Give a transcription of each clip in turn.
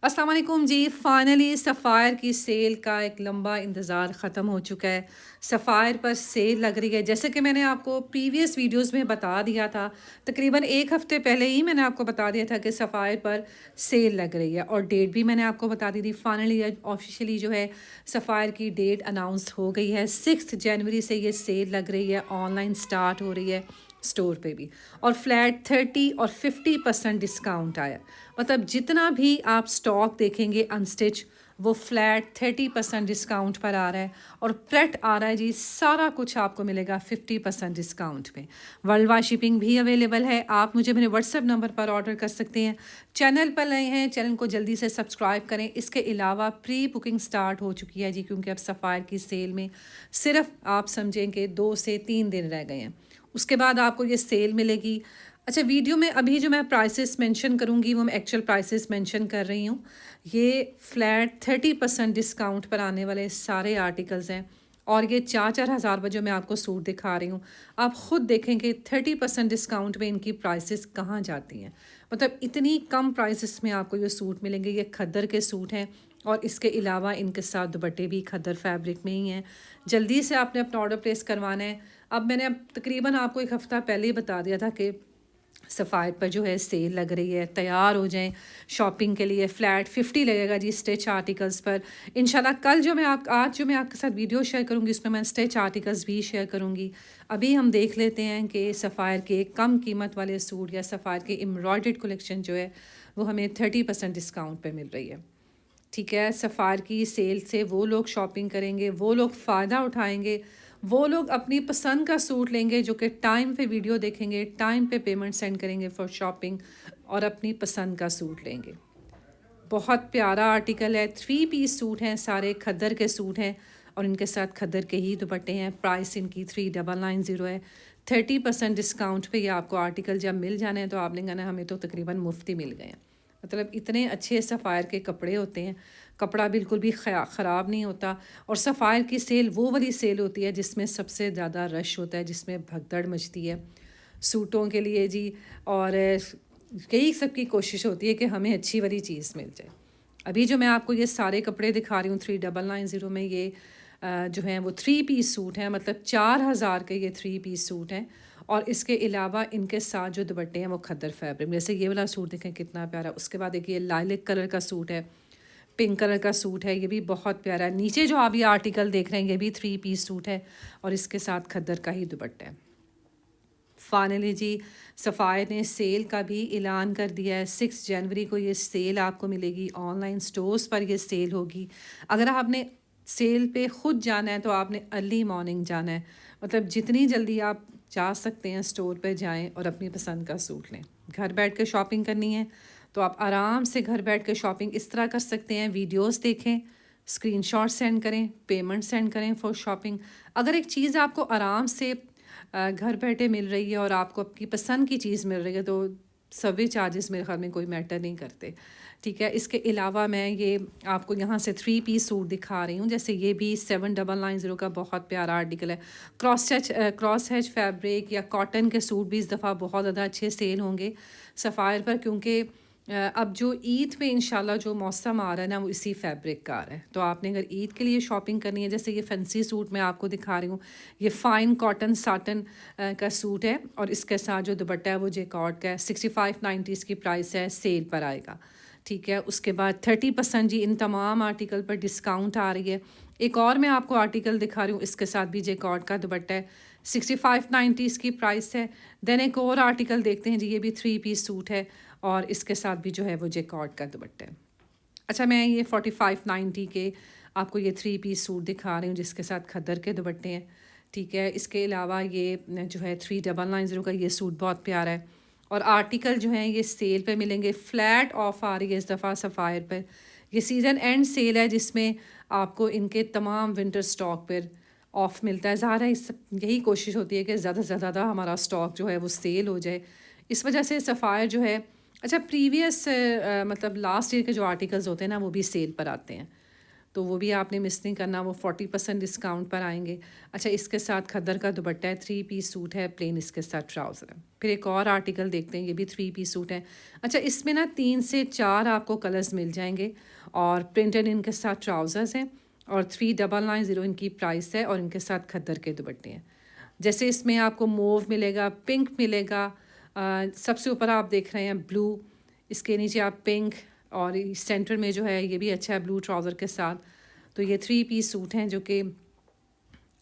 अस्सलाम वालेकुम जी। Finally sapphire की सेल का एक लंबा इंतज़ार ख़त्म हो चुका है। सफ़ायर पर सेल लग रही है, जैसे कि मैंने आपको प्रीवियस वीडियोस में बता दिया था। तकरीबन 1 हफ़्ते पहले ही मैंने आपको बता दिया था कि सफ़ायर पर सेल लग रही है और डेट भी मैंने आपको बता दी थी। फाइनली ऑफ़िशियली जो है सफ़ायर की डेट अनाउंस हो गई है। 6 जनवरी से ये सेल लग रही है, ऑनलाइन स्टार्ट हो रही है, स्टोर पे भी। और फ्लैट 30 और 50% डिस्काउंट आया। मतलब जितना भी आप स्टॉक देखेंगे अनस्टिच, वो फ्लैट 30% डिस्काउंट पर आ रहा है। और प्रेट आ रहा है जी, सारा कुछ आपको मिलेगा 50% डिस्काउंट में। वर्ल्ड वाइड शिपिंग भी अवेलेबल है। आप मुझे मेरे व्हाट्सएप नंबर पर ऑर्डर कर सकते हैं। चैनल पर नए हैं, चैनल को जल्दी से सब्सक्राइब करें। इसके अलावा प्री बुकिंग स्टार्ट हो चुकी है जी, क्योंकि अब सफ़ायर की सेल में सिर्फ आप समझें कि 2 से 3 दिन रह गए हैं। उसके बाद आपको ये सेल मिलेगी। अच्छा, वीडियो में अभी जो मैं प्राइसेस मेंशन करूँगी वो मैं एक्चुअल प्राइसेस मेंशन कर रही हूँ। ये फ्लैट 30% डिस्काउंट पर आने वाले सारे आर्टिकल्स हैं। और ये 4-4 हज़ार में जो मैं आपको सूट दिखा रही हूँ, आप ख़ुद देखेंगे 30% डिस्काउंट में इनकी प्राइसेस कहाँ जाती हैं। मतलब इतनी कम प्राइसेस में आपको ये सूट मिलेंगे। ये खद्दर के सूट हैं और इसके अलावा इनके साथ दुपट्टे भी खद्दर फैब्रिक में ही हैं। जल्दी से आपने अपना ऑर्डर प्लेस करवाना है। अब मैंने तकरीबन आपको 1 हफ़्ता पहले ही बता दिया था कि सफ़ायर पर जो है सेल लग रही है, तैयार हो जाएं शॉपिंग के लिए। फ्लैट 50 लगेगा जी स्टिच आर्टिकल्स पर। इंशाल्लाह कल जो मैं आप आज जो मैं आपके साथ वीडियो शेयर करूंगी उसमें मैं स्टिच आर्टिकल्स भी शेयर करूंगी। अभी हम देख लेते हैं कि सफ़ायर के कम कीमत वाले सूट या सफ़ायर के एम्ब्रॉयडर्ड कलेक्शन जो है वो हमें 30% डिस्काउंट पर मिल रही है। ठीक है, सफ़ायर की सेल से वो लोग शॉपिंग करेंगे, वो लोग फ़ायदा उठाएँगे, वो लोग अपनी पसंद का सूट लेंगे जो कि टाइम पे वीडियो देखेंगे, टाइम पे पेमेंट सेंड करेंगे फॉर शॉपिंग और अपनी पसंद का सूट लेंगे। बहुत प्यारा आर्टिकल है, 3 पीस सूट हैं, सारे खद्दर के सूट हैं और इनके साथ खद्दर के ही दुपट्टे हैं। प्राइस इनकी 3990 है। 30% डिस्काउंट पे ये आपको आर्टिकल जब मिल जाने हैं तो आपने कहना हमें तो तकरीबन मुफ्त ही मिल गए हैं। मतलब इतने अच्छे सफ़ायर के कपड़े होते हैं, कपड़ा बिल्कुल भी ख़राब नहीं होता। और सफ़ायर की सेल वो वाली सेल होती है जिसमें सबसे ज़्यादा रश होता है, जिसमें भगदड़ मचती है सूटों के लिए जी। और यही सबकी कोशिश होती है कि हमें अच्छी वाली चीज़ मिल जाए। अभी जो मैं आपको ये सारे कपड़े दिखा रही हूँ 3990 में, ये जो हैं वो 3 पीस सूट हैं। मतलब 4000 के ये 3 पीस सूट हैं। और इसके अलावा इनके साथ जो दुपट्टे हैं वो खद्दर फैब्रिक, जैसे ये वाला सूट देखें कितना प्यारा। उसके बाद एक ये लाइलिक कलर का सूट है, पिंक कलर का सूट है, ये भी बहुत प्यारा है। नीचे जो आप ये आर्टिकल देख रहे हैं ये भी 3 पीस सूट है और इसके साथ खद्दर का ही दुपट्टा है। फाइनली जी, सफ़ायर ने सेल का भी ऐलान कर दिया है। 6 जनवरी को ये सेल आपको मिलेगी। ऑनलाइन स्टोर्स पर ये सेल होगी। अगर आपने सेल पे ख़ुद जाना है तो आपने अर्ली मॉर्निंग जाना है। मतलब जितनी जल्दी आप जा सकते हैं स्टोर पे जाएं और अपनी पसंद का सूट लें। घर बैठ के शॉपिंग करनी है तो आप आराम से घर बैठ के शॉपिंग इस तरह कर सकते हैं। वीडियोस देखें, स्क्रीनशॉट सेंड करें, पेमेंट सेंड करें फॉर शॉपिंग। अगर एक चीज़ आपको आराम से घर बैठे मिल रही है और आपको आपकी पसंद की चीज़ मिल रही है तो सर्विस चार्जेस मेरे ख्याल में कोई मैटर नहीं करते। ठीक है, इसके अलावा मैं ये आपको यहाँ से 3 पीस सूट दिखा रही हूँ। जैसे ये भी 7990 का बहुत प्यारा आर्टिकल है। क्रॉस हैच फैब्रिक या कॉटन के सूट भी इस दफ़ा बहुत ज़्यादा अच्छे सेल होंगे सफ़ायर पर, क्योंकि अब जो ईद पे इंशाल्लाह जो मौसम आ रहा है ना वो इसी फैब्रिक का आ रहा है। तो आपने अगर ईद के लिए शॉपिंग करनी है, जैसे ये फैंसी सूट मैं आपको दिखा रही हूँ, ये फ़ाइन कॉटन साटन का सूट है और इसके साथ जो दुपट्टा है वो जैकॉर्ड का है। 6590 इसकी प्राइस है, सेल पर आएगा। ठीक है, उसके बाद 30% जी इन तमाम आर्टिकल पर डिस्काउंट आ रही है। एक और मैं आपको आर्टिकल दिखा रही हूँ, इसके साथ भी जैकॉर्ड का दुपट्टा है। 6590 इसकी प्राइस है। देन एक और आर्टिकल देखते हैं जी, ये भी 3 पीस सूट है और इसके साथ भी जो है वो जैकॉर्ड का दुपट्टा है। अच्छा, मैं ये 4590 के आपको ये 3 पीस सूट दिखा रही हूँ जिसके साथ खद्दर के दुपट्टे हैं। ठीक है, इसके अलावा ये जो है 3990 का ये सूट बहुत प्यारा है। और आर्टिकल जो हैं ये सेल पे मिलेंगे। फ्लैट ऑफ आ रही है इस दफ़ा सफ़ायर पर। ये सीज़न एंड सेल है जिसमें आपको इनके तमाम विंटर स्टॉक पर ऑफ़ मिलता है। ज़ाहिर है इस यही कोशिश होती है कि ज़्यादा से ज़्यादा हमारा स्टॉक जो है वो सेल हो जाए। इस वजह से सफ़ायर जो है, अच्छा प्रीवियस मतलब लास्ट ईयर के जो आर्टिकल्स होते हैं ना वो भी सेल पर आते हैं। तो वो भी आपने मिस नहीं करना, वो 40% डिस्काउंट पर आएंगे। अच्छा, इसके साथ खद्दर का दुपट्टा है, 3 पीस सूट है, प्लेन इसके साथ ट्राउज़र है। फिर एक और आर्टिकल देखते हैं, ये भी 3 पीस सूट है। अच्छा, इसमें ना 3 से 4 आपको कलर्स मिल जाएंगे और प्रिंटेड इनके साथ ट्राउज़र्स हैं और 3990 इनकी प्राइस है और इनके साथ खद्दर के दुपट्टे हैं। जैसे इसमें आपको मोव मिलेगा, पिंक मिलेगा, सबसे ऊपर आप देख रहे हैं ब्लू, इसके नीचे आप पिंक और सेंटर में जो है ये भी अच्छा है ब्लू ट्राउज़र के साथ। तो ये 3 पीस सूट हैं जो कि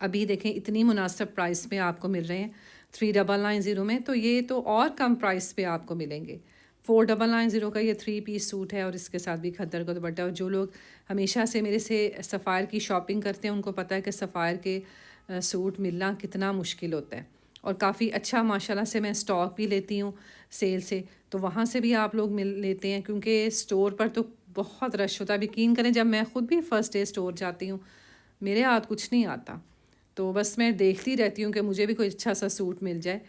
अभी देखें इतनी मुनासिब प्राइस में आपको मिल रहे हैं 3990 में। तो ये तो और कम प्राइस पे आपको मिलेंगे। 4990 का ये 3 पीस सूट है और इसके साथ भी खद्दर का दुपट्टा। और जो लोग हमेशा से मेरे से सफ़ायर की शॉपिंग करते हैं उनको पता है कि सफ़ायर के सूट मिलना कितना मुश्किल होता है। और काफ़ी अच्छा माशाल्लाह से मैं स्टॉक भी लेती हूँ सेल से, तो वहाँ से भी आप लोग मिल लेते हैं क्योंकि स्टोर पर तो बहुत रश होता है। यकीन करें, जब मैं ख़ुद भी फ़र्स्ट डे स्टोर जाती हूँ मेरे हाथ कुछ नहीं आता, तो बस मैं देखती रहती हूँ कि मुझे भी कोई अच्छा सा सूट मिल जाए।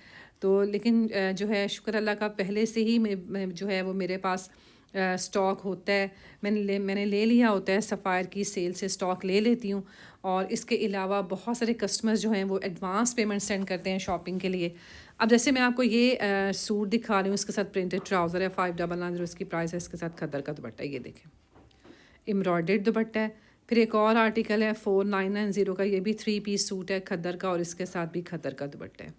तो लेकिन जो है शुक्र अल्लाह का पहले से ही मैं जो है वो मेरे पास स्टॉक होता है। मैंने ले लिया होता है, सफ़ायर की सेल से स्टॉक ले लेती हूँ। और इसके अलावा बहुत सारे कस्टमर्स जो हैं वो एडवांस पेमेंट सेंड करते हैं शॉपिंग के लिए। अब जैसे मैं आपको ये सूट दिखा रही हूँ, इसके साथ प्रिंटेड ट्राउज़र है, 5990 इसकी प्राइस है। इसके साथ खद्दर का दुपट्टा, ये देखें एम्ब्रॉयडर्ड दुपट्टा है। फिर एक और आर्टिकल है 4990 का, ये भी 3 पीस सूट है खद्दर का और इसके साथ भी खद्दर का दुपट्टा है।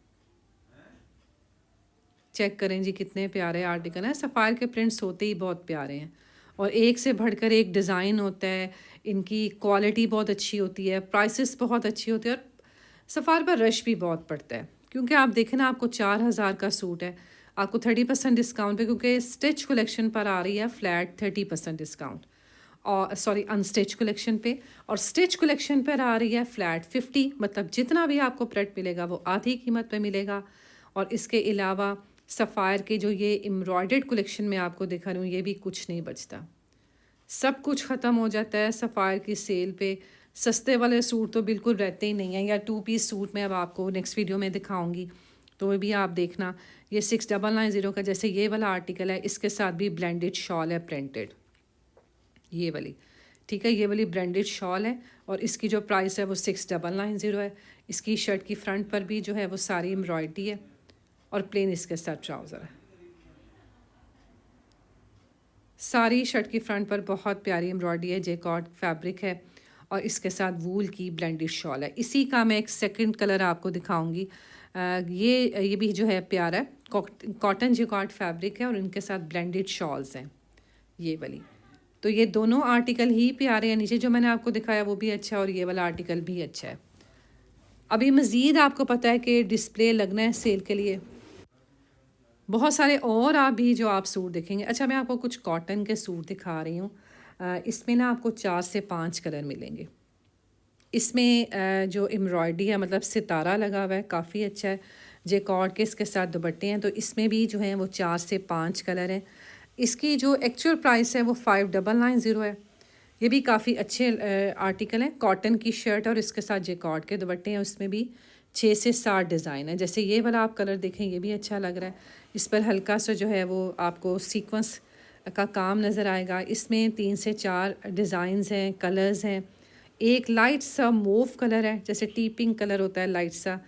चेक करें जी कितने प्यारे आर्टिकल हैं। सफ़ायर के प्रिंट्स होते ही बहुत प्यारे हैं और एक से बढ़कर एक डिज़ाइन होता है। इनकी क्वालिटी बहुत अच्छी होती है, प्राइसेस बहुत अच्छी होती है और सफ़ायर पर रश भी बहुत पड़ता है। क्योंकि आप देखें ना, आपको 4000 का सूट है, आपको 30% डिस्काउंट पे, क्योंकि स्टिच कलेक्शन पर आ रही है फ्लैट 30% डिस्काउंट, और सॉरी अनस्टिच कलेक्शन पे, और स्टिच कलेक्शन पर आ रही है फ्लैट 50। मतलब जितना भी आपको प्रोडक्ट मिलेगा वो आधी कीमत पे मिलेगा। और इसके अलावा सफ़ायर के जो ये एम्ब्रॉयडर्ड कलेक्शन में आपको दिखा रही हूँ, ये भी कुछ नहीं बचता, सब कुछ ख़त्म हो जाता है सफ़ायर की सेल पे। सस्ते वाले सूट तो बिल्कुल रहते ही नहीं हैं। या 2 पीस सूट मैं अब आपको नेक्स्ट वीडियो में दिखाऊंगी, तो वो भी आप देखना। ये 6990 का, जैसे ये वाला आर्टिकल है, इसके साथ भी ब्लेंडेड शॉल है प्रिंटेड, ये वाली, ठीक है, ये वाली ब्रांडेड शॉल है और इसकी जो प्राइस है वो 6990 है। इसकी शर्ट की फ्रंट पर भी जो है वो सारी एम्ब्रॉयडरी है और प्लेन इसके साथ ट्राउज़र है। सारी शर्ट की फ्रंट पर बहुत प्यारी एम्ब्रॉयडरी है, जेकॉर्ड फैब्रिक है और इसके साथ वूल की ब्लेंडेड शॉल है। इसी का मैं एक सेकंड कलर आपको दिखाऊंगी। ये भी जो है प्यारा है, कॉटन जेकॉर्ड फैब्रिक है और इनके साथ ब्लेंडेड शॉल्स हैं, ये वाली। तो ये दोनों आर्टिकल ही प्यारे हैं। नीचे जो मैंने आपको दिखाया वो भी अच्छा है और ये वाला आर्टिकल भी अच्छा है। अभी मज़ीद आपको पता है कि डिस्प्ले लगना है सेल के लिए, बहुत सारे और आप भी जो आप सूट देखेंगे। अच्छा, मैं आपको कुछ कॉटन के सूट दिखा रही हूँ। इसमें ना आपको 4 से 5 कलर मिलेंगे। इसमें जो एम्ब्रॉयडरी है, मतलब सितारा लगा हुआ है, काफ़ी अच्छा है। जेकॉर्ड के इसके साथ दुपट्टे हैं, तो इसमें भी जो हैं वो 4 से 5 कलर हैं। इसकी जो एक्चुअल प्राइस है वो 5990 है। ये भी काफ़ी अच्छे आर्टिकल हैं। कॉटन की शर्ट और इसके साथ जेकॉर्ड के दुपट्टे हैं, उसमें भी 6 से 7 डिज़ाइन है। जैसे ये वाला आप कलर देखें, ये भी अच्छा लग रहा है। इस पर हल्का सा जो है वो आपको सीक्वेंस का काम नज़र आएगा। इसमें 3 से 4 डिज़ाइंस हैं, कलर्स हैं। एक लाइट सा मूव कलर है, जैसे टी पिंक कलर होता है लाइट सा,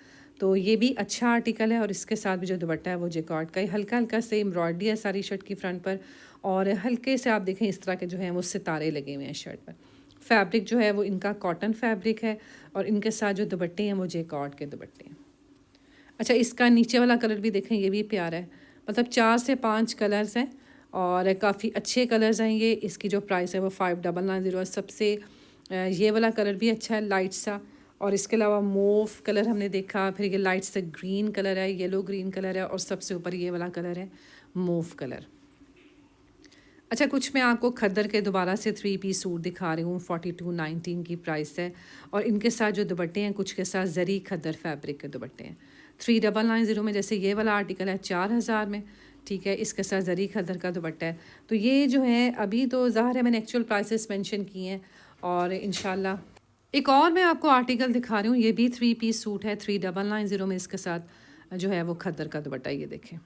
तो ये भी अच्छा आर्टिकल है। और इसके साथ भी जो दुपट्टा है वो जेकॉर्ड का ही, हल्का हल्का से एम्ब्रॉयडरी है सारी शर्ट की फ्रंट पर और हल्के से आप देखें इस तरह के जो हैं वो सितारे लगे हुए हैं शर्ट पर। फैब्रिक जो है वो इनका कॉटन फैब्रिक है और इनके साथ जो दुपट्टे हैं वो जेकॉर्ड के दुपट्टे हैं। अच्छा, इसका नीचे वाला कलर भी देखें, ये भी प्यारा है। मतलब 4 से 5 कलर्स हैं और काफ़ी अच्छे कलर्स हैं ये। इसकी जो प्राइस है वो 5990 है। सबसे ये वाला कलर भी अच्छा है, लाइट सा। और इसके अलावा मोव कलर हमने देखा, फिर ये लाइट सा ग्रीन कलर है, येलो ग्रीन कलर है और सबसे ऊपर ये वाला कलर है मोव कलर। अच्छा, कुछ मैं आपको खद्दर के दोबारा से 3 पीस सूट दिखा रही हूँ। 4219 की प्राइस है और इनके साथ जो दुपट्टे हैं, कुछ के साथ जरी खद्दर फैब्रिक के दुपट्टे हैं। 3990 में, जैसे ये वाला आर्टिकल है 4000 में, ठीक है, इसके साथ जरी खद्दर का दुपट्टा है। तो ये जो है अभी तो ज़ाहिर है मैंने एक्चुअल प्राइसेस मेंशन किए हैं और इंशाल्लाह एक और मैं आपको आर्टिकल दिखा रही हूँ। ये भी 3 पीस सूट है 3990 में, इसके साथ जो है वो खद्दर का दुपट्टा। ये देखें,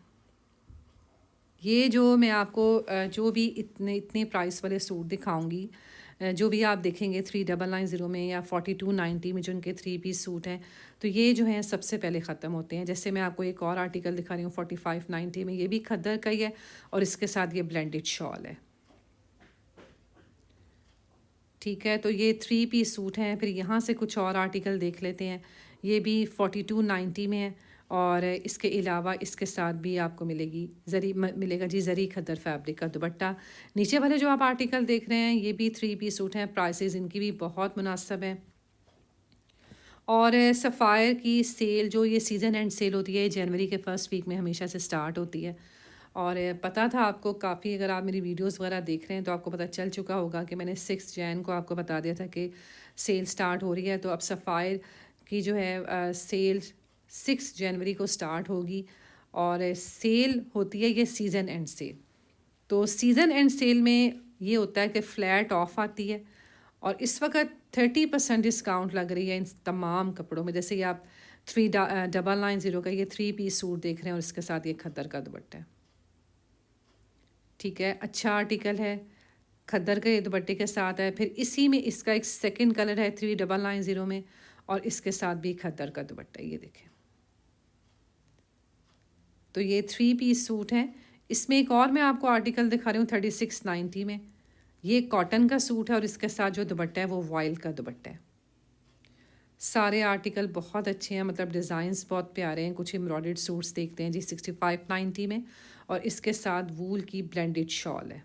ये जो मैं आपको जो भी इतने प्राइस वाले सूट दिखाऊंगी, जो भी आप देखेंगे 3990 में या 4290 में जो उनके 3 पीस सूट हैं, तो ये जो हैं सबसे पहले ख़त्म होते हैं। जैसे मैं आपको एक और आर्टिकल दिखा रही हूँ 4590 में, ये भी खद्दर का ही है और इसके साथ ये ब्लेंडेड शॉल है। ठीक है, तो ये 3 पीस सूट हैं। फिर यहाँ से कुछ और आर्टिकल देख लेते हैं। ये भी 4290 में है और इसके अलावा इसके साथ भी आपको मिलेगा जी ज़री खद्दर फैब्रिक का दुपट्टा। नीचे वाले जो आप आर्टिकल देख रहे हैं ये भी 3 पीस सूट हैं। प्राइसेस इनकी भी बहुत मुनासिब हैं। और सफ़ायर की सेल जो ये सीज़न एंड सेल होती है, जनवरी के फर्स्ट वीक में हमेशा से स्टार्ट होती है। और पता था आपको काफ़ी, अगर आप मेरी वीडियोस वगैरह देख रहे हैं तो आपको पता चल चुका होगा कि मैंने 6 जैन को आपको बता दिया था कि सेल स्टार्ट हो रही है। तो अब सफ़ायर की जो है सेल 6 जनवरी को स्टार्ट होगी और सेल होती है ये सीज़न एंड सेल। तो सीज़न एंड सेल में ये होता है कि फ़्लैट ऑफ आती है और इस वक्त 30% डिस्काउंट लग रही है इन तमाम कपड़ों में। जैसे ये आप 3990 का ये 3 पीस सूट देख रहे हैं और इसके साथ ये खद्दर का दुपट्टा है। ठीक है, अच्छा आर्टिकल है, खद्दर के दुपट्टे के साथ है। फिर इसी में इसका एक सेकंड कलर है 3990 में और इसके साथ भी खद्दर का दुपट्टा, ये देखें। तो ये 3 पीस सूट हैं। इसमें एक और मैं आपको आर्टिकल दिखा रही हूँ 3690 में। ये कॉटन का सूट है और इसके साथ जो दुपट्टा है वो वॉयल का दुपट्टा है। सारे आर्टिकल बहुत अच्छे हैं, मतलब डिज़ाइंस बहुत प्यारे हैं। कुछ एम्ब्रॉयडर्ड सूट्स देखते हैं जी 6590 में और इसके साथ वूल की ब्लेंडेड शॉल है।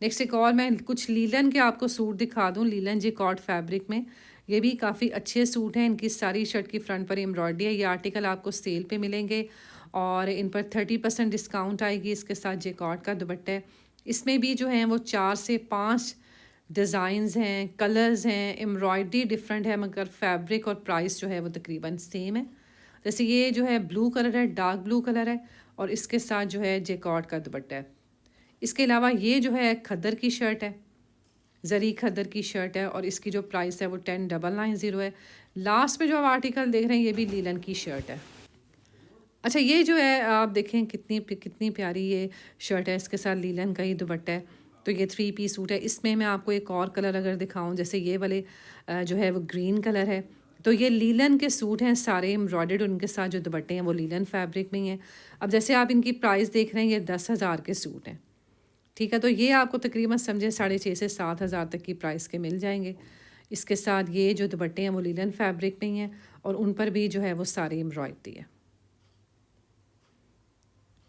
नेक्स्ट एक और मैं कुछ लीलन के आपको सूट दिखा दूं, लीलन जिकॉर्ड फैब्रिक में। ये भी काफ़ी अच्छे सूट हैं। इनकी सारी शर्ट की फ्रंट पर एम्ब्रॉयडरी है। ये आर्टिकल आपको सेल पे मिलेंगे और इन पर 30% डिस्काउंट आएगी। इसके साथ जिकॉर्ड का दुपट्टा है। इसमें भी जो हैं वो 4 से 5 डिज़ाइंस हैं, कलर्स हैं, एम्ब्रॉयडरी डिफरेंट है, मगर फैब्रिक और प्राइस जो है वो तकरीबन सेम है। जैसे ये जो है ब्लू कलर है, डार्क ब्लू कलर है और इसके साथ जो है जैकॉर्ड का दुपट्टा है। इसके अलावा ये जो है खद्दर की शर्ट है, ज़री खद्दर की शर्ट है और इसकी जो प्राइस है वो 10990 है। लास्ट में जो आप आर्टिकल देख रहे हैं ये भी लीलन की शर्ट है। अच्छा, ये जो है आप देखें कितनी प्यारी ये शर्ट है, इसके साथ लीलन का ही दुपट्टा है। तो ये 3 पीस सूट है। इसमें मैं आपको एक और कलर अगर दिखाऊं, जैसे ये वाले जो है वो ग्रीन कलर है। तो ये लीलन के सूट हैं सारे एम्ब्रॉयडर्ड, उनके साथ जो दुपट्टे हैं वो लीलन फैब्रिक में ही हैं। अब जैसे आप इनकी प्राइस देख रहे हैं ये 10,000 के सूट हैं। ठीक है, तो ये आपको तकरीबन समझे 6,500 से 7,000 तक की प्राइस के मिल जाएंगे। इसके साथ ये जो दुपट्टे हैं वो लीलन फैब्रिक में ही हैं और उन पर भी जो है वो सारी एम्ब्रॉयडरी है।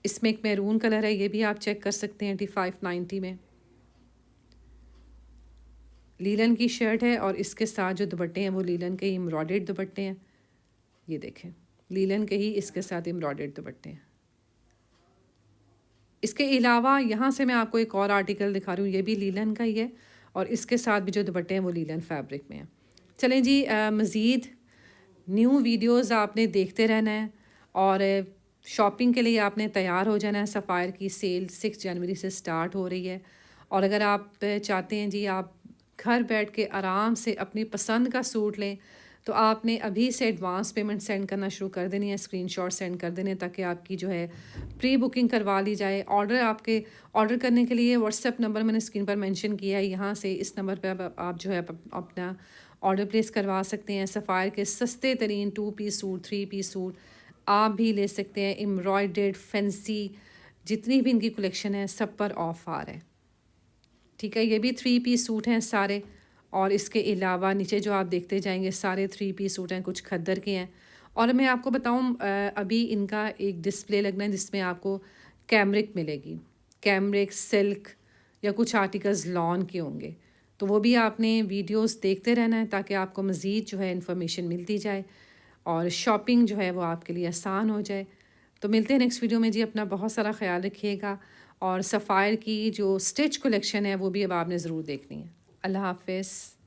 इसमें एक मैरून कलर है, ये भी आप चेक कर सकते हैं 8590 में। लीलन की शर्ट है और इसके साथ जो दुपट्टे हैं वो लीलन के ही एम्ब्रॉयडर्ड दुपट्टे हैं। ये देखें, लीलन के ही इसके साथ एम्ब्रॉयडर्ड दुपट्टे हैं। इसके अलावा यहाँ से मैं आपको एक और आर्टिकल दिखा रही हूँ, ये भी लीलन का ही है और इसके साथ भी जो दुपट्टे हैं वो लीलन फैब्रिक में हैं। चलें जी, मज़ीद न्यू वीडियोस आपने देखते रहना है और शॉपिंग के लिए आपने तैयार हो जाना है। सफ़ायर की सेल 6 जनवरी से स्टार्ट हो रही है और अगर आप चाहते हैं जी आप घर बैठ के आराम से अपनी पसंद का सूट लें तो आपने अभी से एडवांस पेमेंट सेंड करना शुरू कर देनी है, स्क्रीनशॉट सेंड कर देने, ताकि आपकी जो है प्री बुकिंग करवा ली जाए। ऑर्डर करने के लिए व्हाट्सएप नंबर मैंने स्क्रीन पर मेंशन किया है, यहाँ से इस नंबर पर आप जो है अपना ऑर्डर प्लेस करवा सकते हैं। सफ़ायर के सस्ते तरीन 2 पीस सूट, 3 पीस सूट आप भी ले सकते हैं। एम्ब्रॉयडर्ड फैंसी जितनी भी इनकी कलेक्शन है सब पर ऑफ आ रहा है। ठीक है, ये भी 3 पीस सूट हैं सारे और इसके अलावा नीचे जो आप देखते जाएंगे सारे 3 पीस सूट हैं, कुछ खद्दर के हैं। और मैं आपको बताऊं अभी इनका एक डिस्प्ले लगना है जिसमें आपको कैमरिक मिलेगी, कैमरिक सिल्क या कुछ आर्टिकल्स लॉन के होंगे। तो वो भी आपने वीडियोस देखते रहना है ताकि आपको मज़ीद जो है इन्फॉर्मेशन मिलती जाए और शॉपिंग जो है वो आपके लिए आसान हो जाए। तो मिलते हैं नेक्स्ट वीडियो में जी। अपना बहुत सारा ख्याल रखिएगा और सफ़ायर की जो स्टिच कलेक्शन है वो भी अब आपने ज़रूर देखनी है। अल्लाह हाफ़िज़।